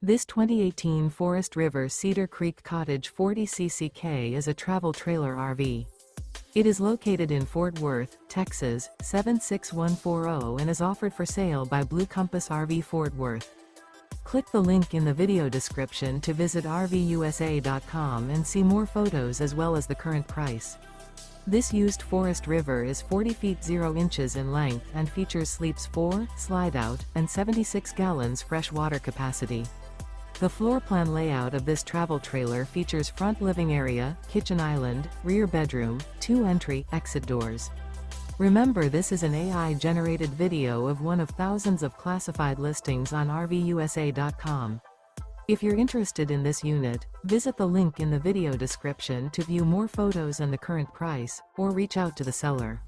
This 2018 Forest River Cedar Creek Cottage 40cc is a travel trailer RV. It is located in Fort Worth, Texas, 76140 and is offered for sale by Blue Compass RV Fort Worth. Click the link in the video description to visit RVUSA.com and see more photos as well as the current price. This used Forest River is 40 feet 0 inches in length and features sleeps 4, slide-out, and 76 gallons fresh water capacity. The floor plan layout of this travel trailer features front living area, kitchen island, rear bedroom, 2 entry/exit doors. Remember, this is an AI-generated video of one of thousands of classified listings on RVUSA.com. If you're interested in this unit, visit the link in the video description to view more photos and the current price, or reach out to the seller.